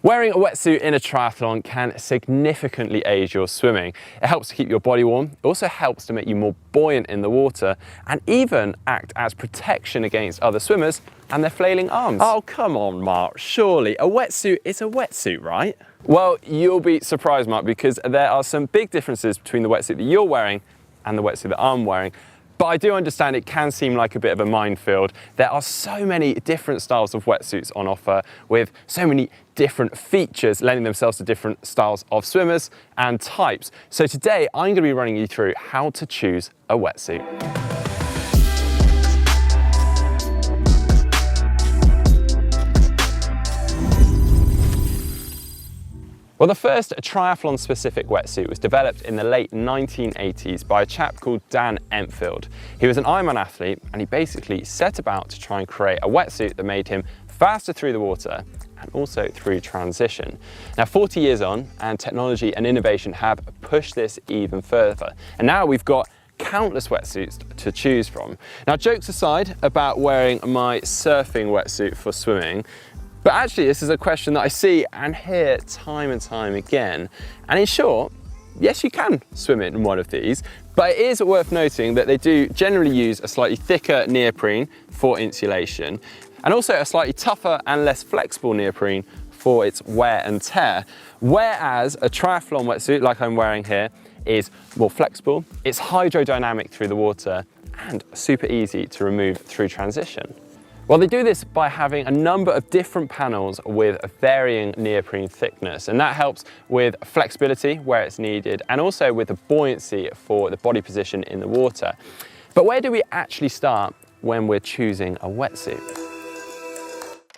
Wearing a wetsuit in a triathlon can significantly aid your swimming. It helps to keep your body warm, it also helps to make you more buoyant in the water, and even act as protection against other swimmers and their flailing arms. Oh, come on, Mark. Surely a wetsuit is a wetsuit, right? Well, you'll be surprised, Mark, because there are some big differences between the wetsuit that you're wearing and the wetsuit that I'm wearing. But I do understand it can seem like a bit of a minefield. There are so many different styles of wetsuits on offer with so many different features lending themselves to different styles of swimmers and types. So today I'm going to be running you through how to choose a wetsuit. Well, the first triathlon-specific wetsuit was developed in the late 1980s by a chap called Dan Empfield. He was an Ironman athlete, and he basically set about to try and create a wetsuit that made him faster through the water and also through transition. Now, 40 years on, and technology and innovation have pushed this even further. And now we've got countless wetsuits to choose from. Now, jokes aside about wearing my surfing wetsuit for swimming, but actually, this is a question that I see and hear time and time again. And in short, yes, you can swim in one of these, but it is worth noting that they do generally use a slightly thicker neoprene for insulation, and also a slightly tougher and less flexible neoprene for its wear and tear. Whereas a triathlon wetsuit, like I'm wearing here, is more flexible, it's hydrodynamic through the water, and super easy to remove through transition. Well, they do this by having a number of different panels with varying neoprene thickness, and that helps with flexibility where it's needed and also with the buoyancy for the body position in the water. But where do we actually start when we're choosing a wetsuit?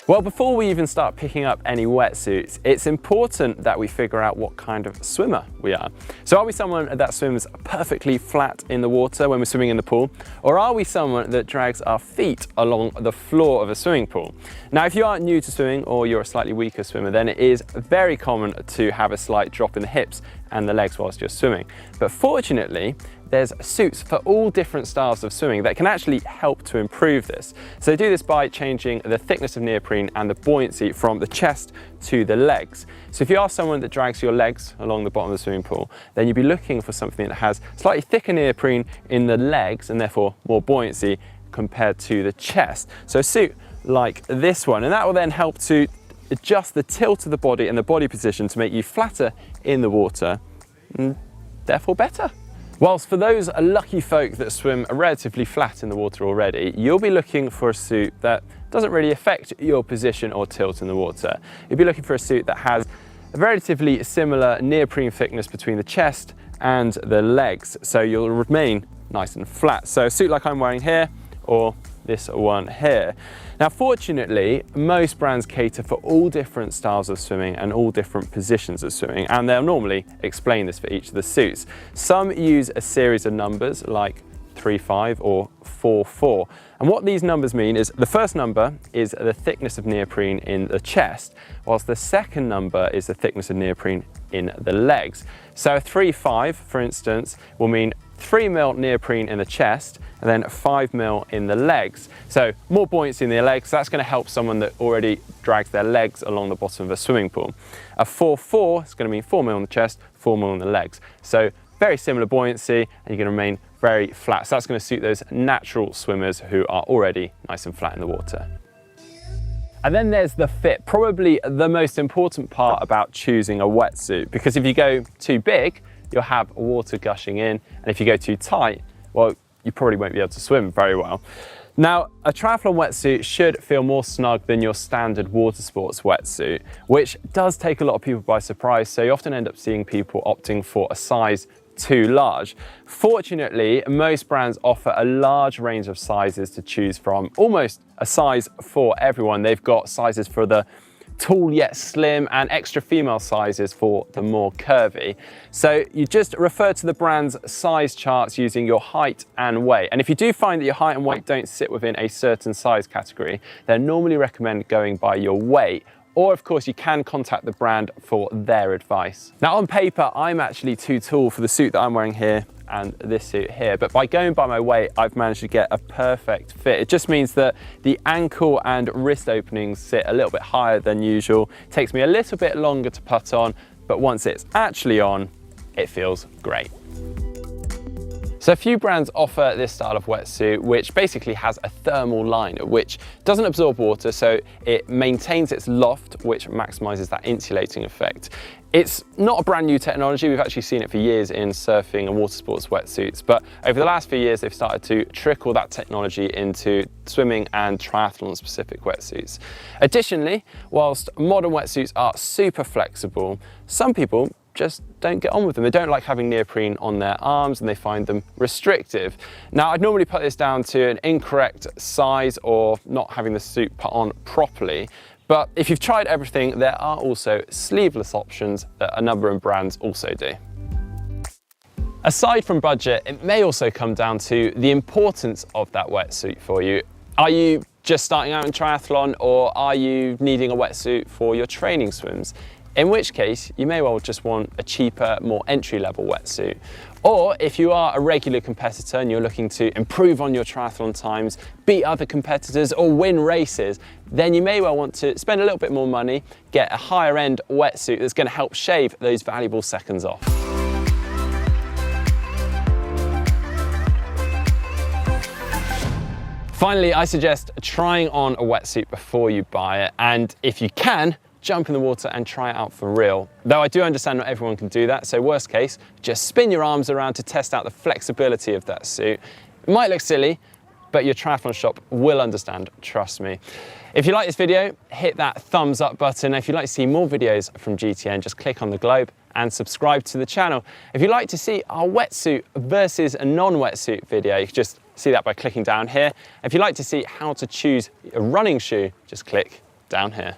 Well, before we even start picking up any wetsuits, it's important that we figure out what kind of swimmer we are. So are we someone that swims perfectly flat in the water when we're swimming in the pool? Or are we someone that drags our feet along the floor of a swimming pool? Now, if you are new to swimming or you're a slightly weaker swimmer, then it is very common to have a slight drop in the hips and the legs whilst you're swimming. But fortunately, there's suits for all different styles of swimming that can actually help to improve this. So they do this by changing the thickness of neoprene and the buoyancy from the chest to the legs. So if you are someone that drags your legs along the bottom of the swimming pool, then you'd be looking for something that has slightly thicker neoprene in the legs and therefore more buoyancy compared to the chest. So a suit like this one, and that will then help to adjust the tilt of the body and the body position to make you flatter in the water and therefore better. Whilst for those lucky folk that swim relatively flat in the water already, you'll be looking for a suit that doesn't really affect your position or tilt in the water. You'll be looking for a suit that has a relatively similar neoprene thickness between the chest and the legs, so you'll remain nice and flat. So a suit like I'm wearing here, or this one here. Now, fortunately, most brands cater for all different styles of swimming and all different positions of swimming, and they'll normally explain this for each of the suits. Some use a series of numbers like 3-5 or 4-4. And what these numbers mean is the first number is the thickness of neoprene in the chest, whilst the second number is the thickness of neoprene in the legs. So a 3-5, for instance, will mean 3 mil neoprene in the chest and then 5 mil in the legs. So more buoyancy in the legs, that's going to help someone that already drags their legs along the bottom of a swimming pool. A 4-4 is going to mean 4 mil in the chest, 4 mil in the legs. So very similar buoyancy, and you're going to remain very flat. So that's going to suit those natural swimmers who are already nice and flat in the water. And then there's the fit, probably the most important part about choosing a wetsuit, because if you go too big, you'll have water gushing in, and if you go too tight, well, you probably won't be able to swim very well. Now, a triathlon wetsuit should feel more snug than your standard water sports wetsuit, which does take a lot of people by surprise, so you often end up seeing people opting for a size too large. Fortunately, most brands offer a large range of sizes to choose from, almost a size for everyone. They've got sizes for the tall yet slim and extra female sizes for the more curvy. So you just refer to the brand's size charts using your height and weight. And if you do find that your height and weight don't sit within a certain size category, then normally recommend going by your weight or of course you can contact the brand for their advice. Now on paper, I'm actually too tall for the suit that I'm wearing here and this suit here, but by going by my weight, I've managed to get a perfect fit. It just means that the ankle and wrist openings sit a little bit higher than usual. It takes me a little bit longer to put on, but once it's actually on, it feels great. So a few brands offer this style of wetsuit, which basically has a thermal liner, which doesn't absorb water, so it maintains its loft, which maximizes that insulating effect. It's not a brand new technology. We've actually seen it for years in surfing and water sports wetsuits, but over the last few years, they've started to trickle that technology into swimming and triathlon specific wetsuits. Additionally, whilst modern wetsuits are super flexible, some people just don't get on with them. They don't like having neoprene on their arms and they find them restrictive. Now, I'd normally put this down to an incorrect size or not having the suit put on properly. But if you've tried everything, there are also sleeveless options that a number of brands also do. Aside from budget, it may also come down to the importance of that wetsuit for you. Are you just starting out in triathlon, or are you needing a wetsuit for your training swims? In which case, you may well just want a cheaper, more entry-level wetsuit. Or if you are a regular competitor and you're looking to improve on your triathlon times, beat other competitors, or win races, then you may well want to spend a little bit more money, get a higher-end wetsuit that's going to help shave those valuable seconds off. Finally, I suggest trying on a wetsuit before you buy it, and if you can, jump in the water and try it out for real. Though I do understand not everyone can do that, so worst case, just spin your arms around to test out the flexibility of that suit. It might look silly, but your triathlon shop will understand, trust me. If you like this video, hit that thumbs up button. If you'd like to see more videos from GTN, just click on the globe and subscribe to the channel. If you'd like to see our wetsuit versus a non-wetsuit video, you can just see that by clicking down here. If you'd like to see how to choose a running shoe, just click down here.